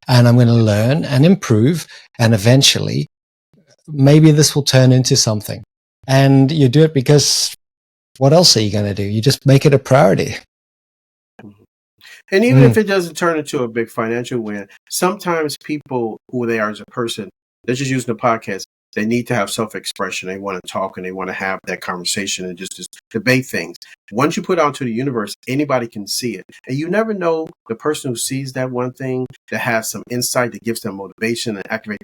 and I'm going to learn and improve. And eventually, maybe this will turn into something. And you do it because what else are you going to do? You just make it a priority. And even if it doesn't turn into a big financial win, sometimes people, who they are as a person, they're just using the podcast. They need to have self-expression. They want to talk and they want to have that conversation and just debate things. Once you put out to the universe, anybody can see it. And you never know the person who sees that one thing that has some insight that gives them motivation and activate.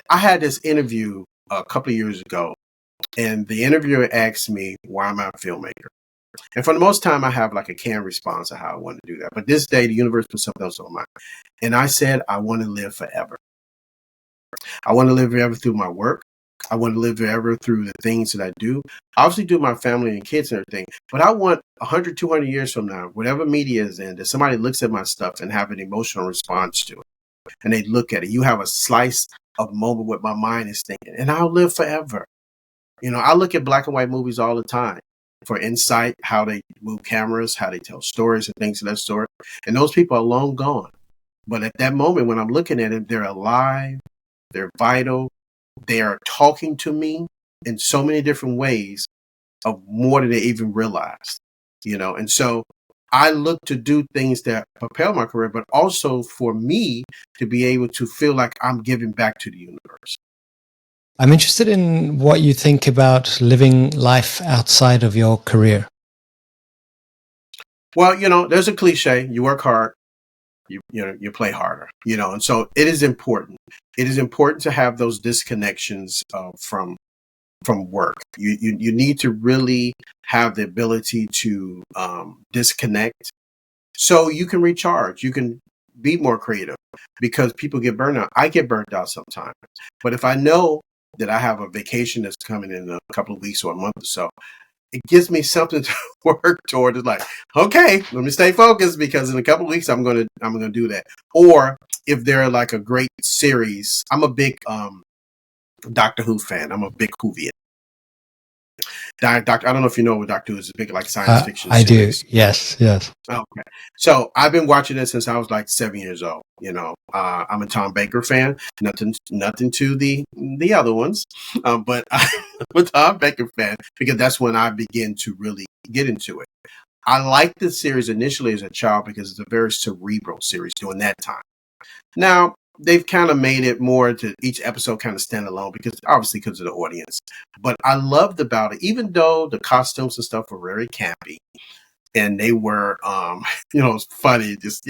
I had this interview a couple of years ago, and the interviewer asked me, why am I a filmmaker? And for the most time, I have like a canned response of how I want to do that. But this day, the universe put something else on mine. And I said, I want to live forever. I want to live forever through my work. I want to live forever through the things that I do. I obviously do my family and kids and everything. But I want 100, 200 years from now, whatever media is in, that somebody looks at my stuff and have an emotional response to it. And they look at it. You have a slice of moment what my mind is thinking. And I'll live forever. You know, I look at black and white movies all the time for insight, how they move cameras, how they tell stories and things of that sort. And those people are long gone. But at that moment, when I'm looking at it, they're alive, they're vital, they are talking to me in so many different ways of more than they even realized, you know. And so I look to do things that propel my career, but also for me to be able to feel like I'm giving back to the universe. I'm interested in what you think about living life outside of your career. Well, you know, there's a cliche, you work hard, you play harder, you know, and so it is important. It is important to have those disconnections from work. You need to really have the ability to disconnect so you can recharge. You can be more creative because people get burned out. I get burnt out sometimes. But if I know that I have a vacation that's coming in a couple of weeks or a month or so, it gives me something to work toward. It's like, okay, let me stay focused because in a couple of weeks I'm gonna do that. Or if they're like a great series, I'm a big Doctor Who fan. I'm a big Whovian. I don't know if you know what Doctor Who is. A big like science fiction series. I do. Yes. Okay. So I've been watching it since I was like 7 years old. You know, I'm a Tom Baker fan. Nothing to the other ones, but I'm a Tom Baker fan because that's when I began to really get into it. I liked the series initially as a child because it's a very cerebral series during that time. Now, they've kind of made it more to each episode kind of stand alone because of the audience. But I loved about it, even though the costumes and stuff were very campy and they were, it's funny, just,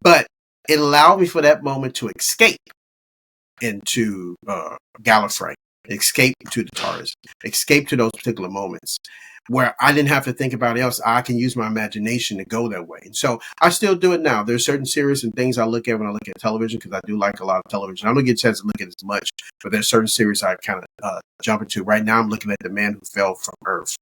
but it allowed me for that moment to escape into Gallifrey, escape to the TARDIS, escape to those particular moments where I didn't have to think about it else. I can use my imagination to go that way. And so I still do it now. There's certain series and things I look at when I look at television because I do like a lot of television. I don't get a chance to look at it as much, but there's certain series I kind of jump into. Right now, I'm looking at The Man Who Fell from Earth.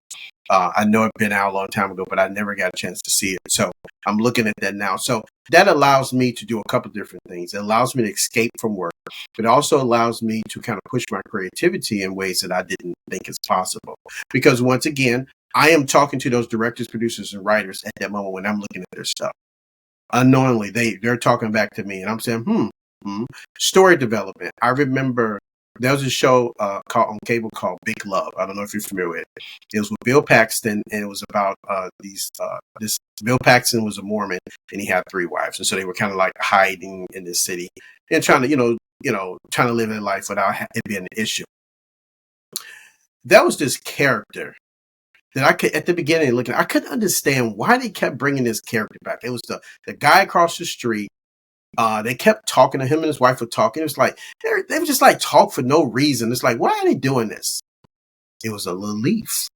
I know it's been out a long time ago, but I never got a chance to see it. So I'm looking at that now. So that allows me to do a couple different things. It allows me to escape from work, but it also allows me to kind of push my creativity in ways that I didn't think is possible. Because once again, I am talking to those directors, producers, and writers at that moment when I'm looking at their stuff. Unknowingly, they're talking back to me, and I'm saying, story development. I remember there was a show called on cable called Big Love. I don't know if you're familiar with it. It was with Bill Paxton, and it was about this Bill Paxton was a Mormon, and he had 3 wives, and so they were kind of like hiding in this city and trying to, trying to live their life without it being an issue. That was this character that I could, at the beginning, I couldn't understand why they kept bringing this character back. It was the guy across the street. They kept talking to him, and his wife were talking. It was like they would just like talk for no reason. It's like, why are they doing this? It was a little leaf,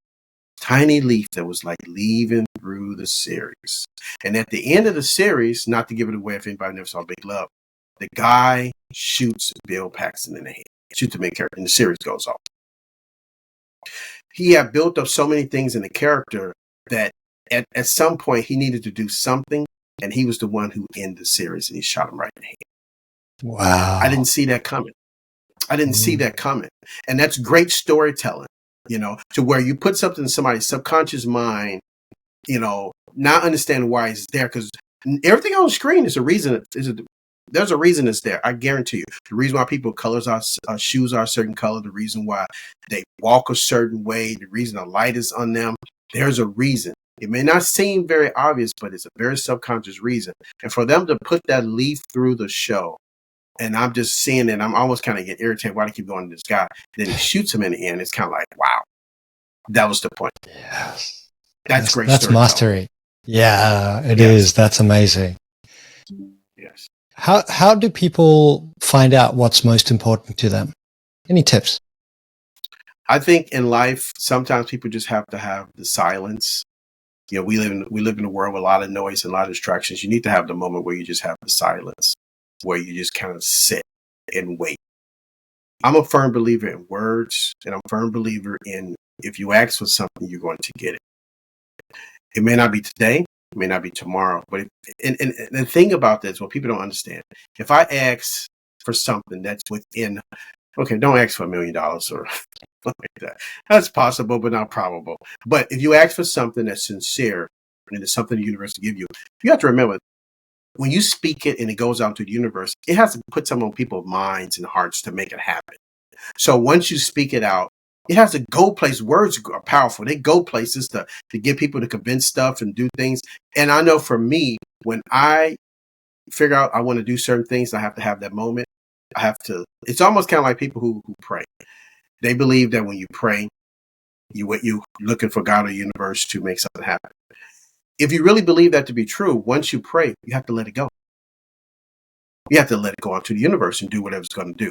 tiny leaf that was like leaving through the series. And at the end of the series, not to give it away if anybody never saw Big Love, the guy shoots Bill Paxton in the head, shoots the main character, and the series goes off. He had built up so many things in the character that at some point he needed to do something, and he was the one who ended the series, and he shot him right in the head. Wow. I didn't see that coming. And that's great storytelling, to where you put something in somebody's subconscious mind, not understanding why it's there, because everything on the screen is a reason. There's a reason it's there. I guarantee you. The reason why people colors our shoes are a certain color, the reason why they walk a certain way, the reason the light is on them, there's a reason. It may not seem very obvious, but it's a very subconscious reason. And for them to put that leaf through the show, and I'm just seeing it, I'm almost kind of getting irritated. Why do they keep going to this guy? Then he shoots him in the end. It's kind of like, wow, that was the point. Yes. That's great. That's mastery. Yeah, it is. That's amazing. Yes. How do people find out what's most important to them? Any tips? I think in life, sometimes people just have to have the silence. We live in a world with a lot of noise and a lot of distractions. You need to have the moment where you just have the silence, where you just kind of sit and wait. I'm a firm believer in words, and I'm a firm believer in if you ask for something, you're going to get it. It may not be today, it may not be tomorrow, but and the thing about this, what people don't understand, if I ask for something that's within, okay, don't ask for $1 million or something like that. That's possible, but not probable. But if you ask for something that's sincere and it's something the universe will give you, you have to remember, when you speak it and it goes out to the universe, it has to put some on people's minds and hearts to make it happen. So once you speak it out, it has to go places. Words are powerful. They go places to get people to convince stuff and do things. And I know for me, when I figure out I want to do certain things, I have to have that moment. It's almost kind of like people who pray. They believe that when you pray, you looking for God or universe to make something happen. If you really believe that to be true, once you pray, you have to let it go. You have to let it go out to the universe and do whatever it's going to do.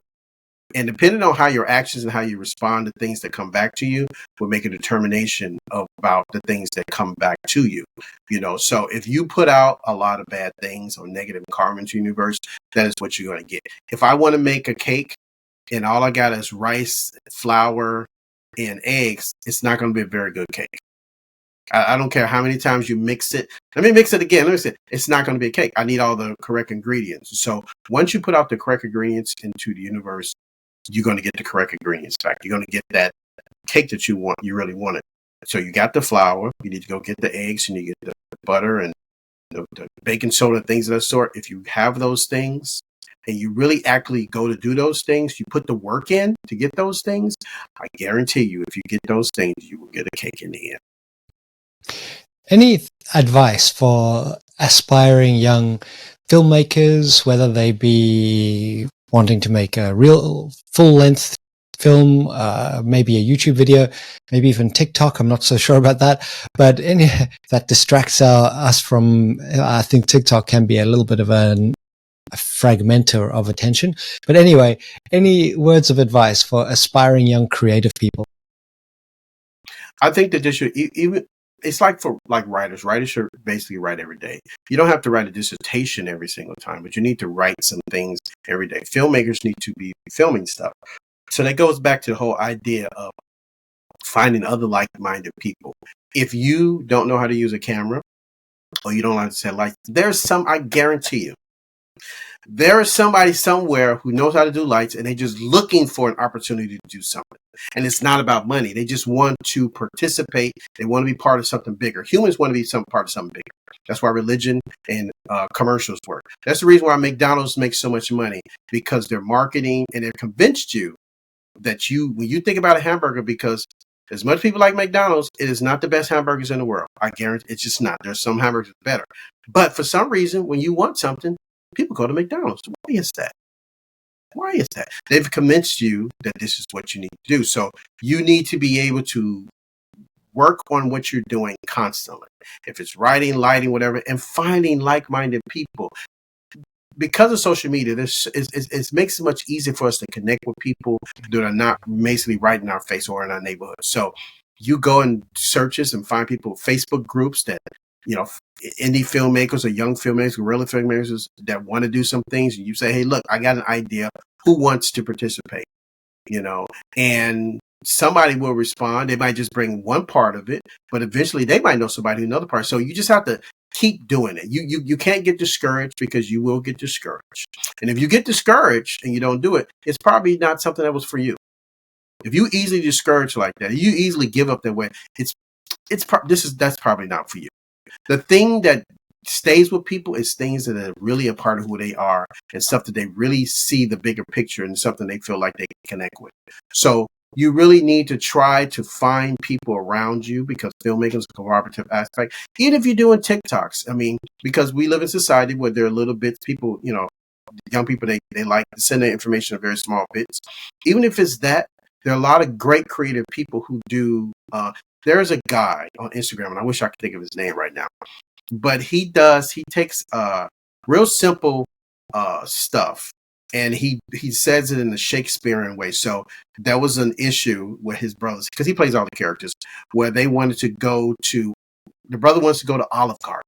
And depending on how your actions and how you respond to things that come back to you will make a determination about the things that come back to you. So if you put out a lot of bad things or negative karma into the universe, that is what you're going to get. If I want to make a cake and all I got is rice, flour, and eggs, it's not going to be a very good cake. I don't care how many times you mix it. Let me mix it again. Let me say, it's not going to be a cake. I need all the correct ingredients. So once you put out the correct ingredients into the universe, you're going to get the correct ingredients back. You're going to get that cake that you really want it. So you got the flour. You need to go get the eggs, and you get the butter and the baking soda, things of that sort. If you have those things and you really actually go to do those things, you put the work in to get those things, I guarantee you, if you get those things, you will get a cake in the end. Any advice for aspiring young filmmakers, whether they be wanting to make a real full-length film, maybe a YouTube video, maybe even TikTok? I'm not so sure about that, but any that distracts us from, I think TikTok can be a little bit of a fragmenter of attention. But anyway, any words of advice for aspiring young creative people? I think that this should even. It's like for writers. Writers should basically write every day. You don't have to write a dissertation every single time, but you need to write some things every day. Filmmakers need to be filming stuff. So that goes back to the whole idea of finding other like-minded people. If you don't know how to use a camera or you don't like to set lights, I guarantee you, there is somebody somewhere who knows how to do lights and they're just looking for an opportunity to do something. And it's not about money. They just want to participate. They want to be part of something bigger. Humans want to be part of something bigger. That's why religion and commercials work. That's the reason why McDonald's makes so much money, because they're marketing and they're convinced you that when you think about a hamburger, because as much people like McDonald's, it is not the best hamburgers in the world. I guarantee it's just not. There's some hamburgers better. But for some reason, when you want something, people go to McDonald's. Why is that? Why is that? They've convinced you that this is what you need to do. So you need to be able to work on what you're doing constantly. If it's writing, lighting, whatever, and finding like-minded people. Because of social media, it makes it much easier for us to connect with people that are not basically right in our face or in our neighborhood. So you go and searches and find people, Facebook groups that, indie filmmakers or young filmmakers, guerrilla filmmakers that want to do some things. And you say, hey, look, I got an idea. Who wants to participate? And somebody will respond. They might just bring one part of it, but eventually they might know somebody in another part. So you just have to keep doing it. You can't get discouraged, because you will get discouraged. And if you get discouraged and you don't do it, it's probably not something that was for you. If you easily discourage like that, you easily give up that way, that's probably not for you. The thing that stays with people is things that are really a part of who they are and stuff that they really see the bigger picture and something they feel like they can connect with. So you really need to try to find people around you, because filmmaking is a collaborative aspect. Even if you're doing TikToks, because we live in society where there are little bits, people, young people, they like to send their information in very small bits. Even if it's that, there are a lot of great creative people who do. There's a guy on Instagram, and I wish I could think of his name right now, but he takes real simple stuff, and he says it in the Shakespearean way. So there was an issue with his brothers, because he plays all the characters, where they wanted to the brother wants to go to Olive Garden.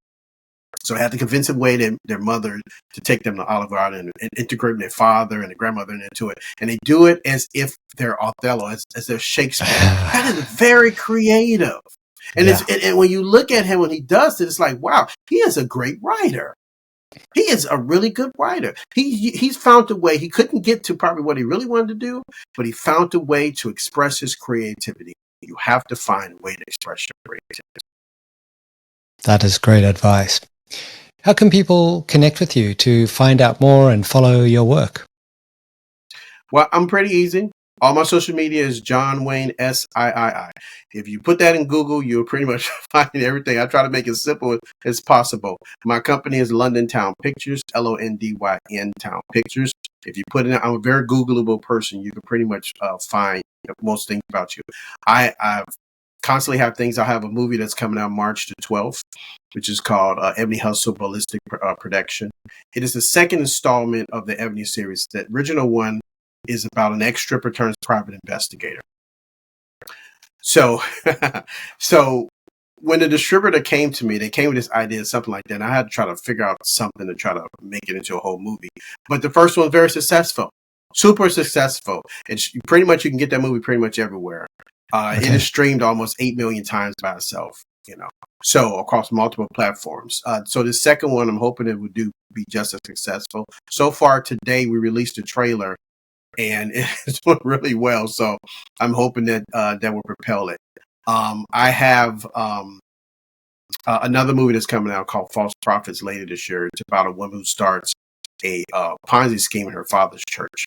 So they had to convince their mother to take them to Olive Garden and integrate their father and the grandmother into it. And they do it as if they're Othello, as they're Shakespeare. That is very creative. And and when you look at him when he does it, it's like, wow, he is a great writer. He is a really good writer. He's found a way. He couldn't get to probably what he really wanted to do, but he found a way to express his creativity. You have to find a way to express your creativity. That is great advice. How can people connect with you to find out more and follow your work? Well, I'm pretty easy. All my social media is John Wayne SIII. If you put that in Google, you'll pretty much find everything. I try to make it simple as possible. My company is London Town Pictures, LONDYN Town Pictures. If you put it in, I'm a very Googleable person. You can pretty much find most things about you. I've constantly have things. I have a movie that's coming out March the 12th, which is called Ebony Hustle Ballistic Production. It is the second installment of the Ebony series. The original one is about an ex-stripper turns private investigator. So, when the distributor came to me, they came with this idea, something like that, and I had to try to figure out something to try to make it into a whole movie. But the first one was very successful, super successful. And pretty much you can get that movie pretty much everywhere. It is streamed almost 8 million times by itself, so across multiple platforms. So the second one, I'm hoping it would be just as successful. So far today, we released a trailer, and it's doing really well. So I'm hoping that that will propel it. I have another movie that's coming out called False Prophets later this year. It's about a woman who starts a Ponzi scheme in her father's church.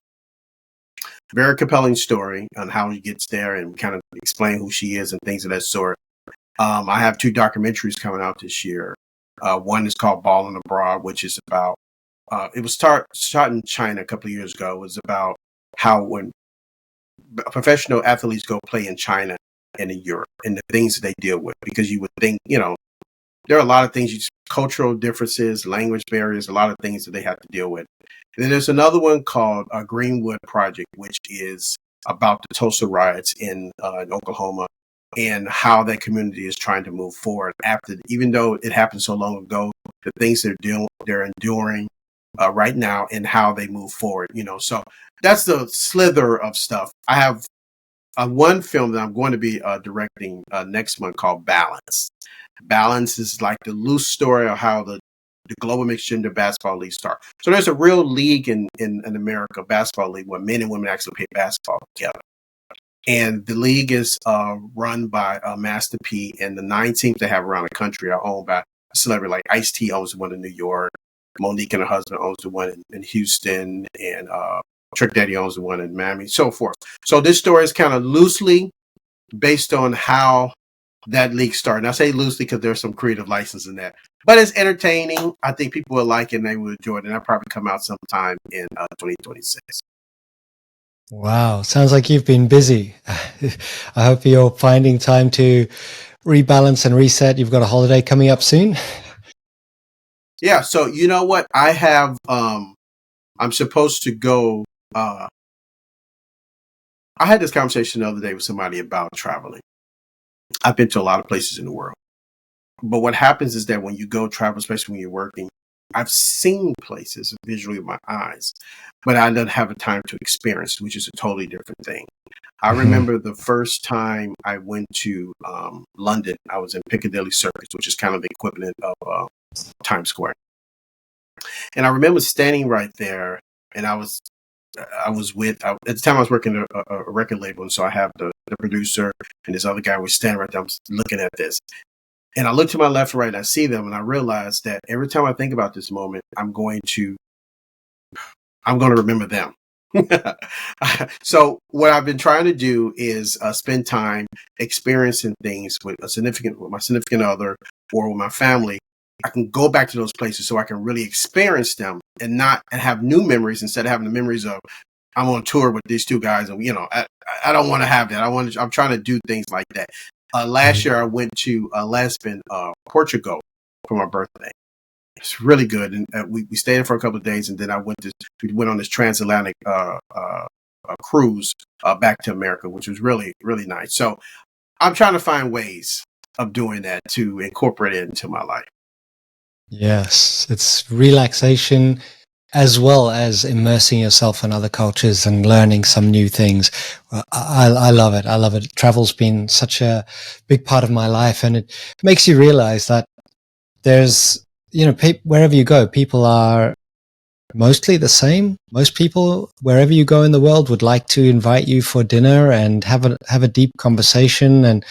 Very compelling story on how he gets there and kind of explain who she is and things of that sort. I have 2 documentaries coming out this year. One is called Ballin' Abroad, which is about, it was shot in China a couple of years ago. It was about how when professional athletes go play in China and in Europe and the things that they deal with, because you would think, there are a lot of things, cultural differences, language barriers, a lot of things that they have to deal with. And then there's another one called Greenwood Project, which is about the Tulsa riots in Oklahoma and how that community is trying to move forward after, even though it happened so long ago, the things they're enduring right now and how they move forward. So that's the slither of stuff. I have one film that I'm going to be directing next month called Balance. Balance is like the loose story of how the global mixed gender basketball league start. So there's a real league in America, basketball league, where men and women actually play basketball together. And the league is run by Master P, and the 9 teams they have around the country are owned by a celebrity like Ice-T owns the one in New York, Monique and her husband owns the one in Houston, and Trick Daddy owns the one in Miami, so forth. So this story is kind of loosely based on how that league started. And I say loosely because there's some creative license in that. But it's entertaining. I think people will like it and they will enjoy it. And that'll probably come out sometime in 2026. Wow, sounds like you've been busy. I hope you're finding time to rebalance and reset. You've got a holiday coming up soon. Yeah, so you know what? I have, I'm supposed to go, I had this conversation the other day with somebody about traveling. I've been to a lot of places in the world. But what happens is that when you go travel, especially when you're working, I've seen places visually with my eyes, but I don't have a time to experience, which is a totally different thing. I remember the first time I went to London, I was in Piccadilly Circus, which is kind of the equivalent of Times Square. And I remember standing right there, and I was with, at the time I was working at a record label, and so I have the producer and this other guy was standing right there. I'm looking at this. And I look to my left and right and I see them and I realize that every time I think about this moment, I'm going to remember them. So what I've been trying to do is spend time experiencing things with my significant other or with my family. I can go back to those places so I can really experience them and have new memories instead of having the memories of I'm on tour with these 2 guys and I don't want to have that. I'm trying to do things like that. Last year I went to Lisbon, Portugal for my birthday. It's really good. And we stayed there for a couple of days and then we went on this transatlantic cruise back to America, which was really, really nice. So I'm trying to find ways of doing that to incorporate it into my life. Yes, it's relaxation as well as immersing yourself in other cultures and learning some new things. I love it. I love it. Travel's been such a big part of my life, and it makes you realize that there's, wherever you go, people are mostly the same. Most people, wherever you go in the world, would like to invite you for dinner and have a deep conversation. And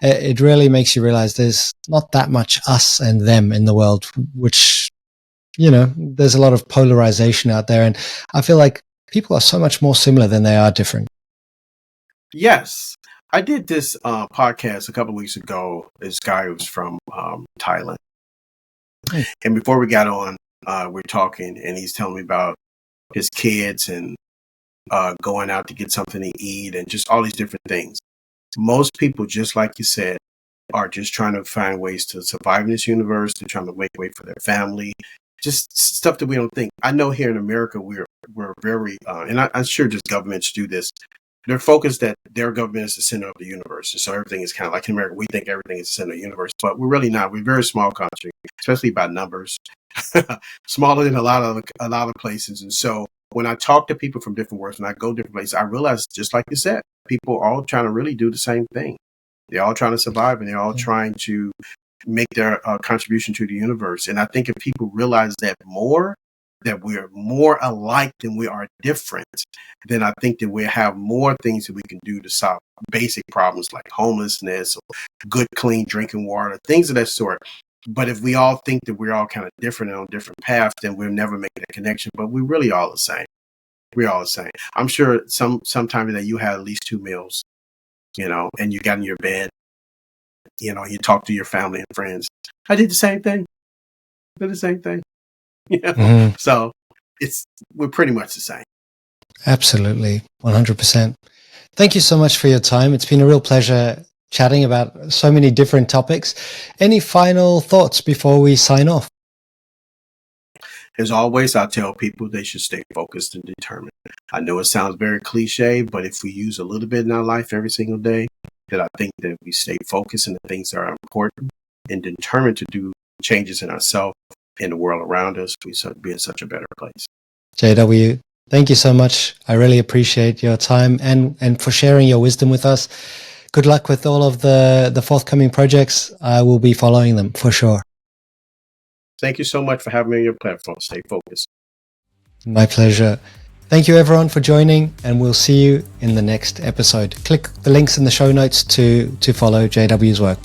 it really makes you realize there's not that much us and them in the world, which, there's a lot of polarization out there. And I feel like people are so much more similar than they are different. Yes. I did this podcast a couple of weeks ago. This guy was from Thailand. And before we got on, we're talking and he's telling me about his kids and going out to get something to eat and just all these different things. Most people, just like you said, are just trying to find ways to survive in this universe. They're trying to make way for their family, just stuff that we don't think. I know here in America, we're very, and I'm sure just governments do this. They're focused that their government is the center of the universe. And so everything is kind of like in America, we think everything is the center of the universe, but we're really not. We're a very small country, especially by numbers, smaller than a lot of places. And so when I talk to people from different worlds, when I go different places, I realize, just like you said, people are all trying to really do the same thing. They're all trying to survive and they're all trying to make their contribution to the universe. And I think if people realize that we're more alike than we are different, then I think that we have more things that we can do to solve basic problems like homelessness or good, clean drinking water, things of that sort. But if we all think that we're all kind of different and on different paths, then we'll never make that connection. But we're really all the same. We're all the same. I'm sure sometime that you had at least 2 meals, and you got in your bed, you talk to your family and friends. I did the same thing. So we're pretty much the same. Absolutely. 100%. Thank you so much for your time. It's been a real pleasure chatting about so many different topics. Any final thoughts before we sign off? As always, I tell people they should stay focused and determined. I know it sounds very cliche, but if we use a little bit in our life every single day, then I think that we stay focused on the things that are important and determined to do changes in ourselves, in the world around us, we be in such a better place. JW, thank you so much. I really appreciate your time and for sharing your wisdom with us. Good luck with all of the forthcoming projects. I will be following them for sure. Thank you so much for having me on your platform. Stay focused. My pleasure. Thank you everyone for joining, and we'll see you in the next episode. Click the links in the show notes to follow JW's work.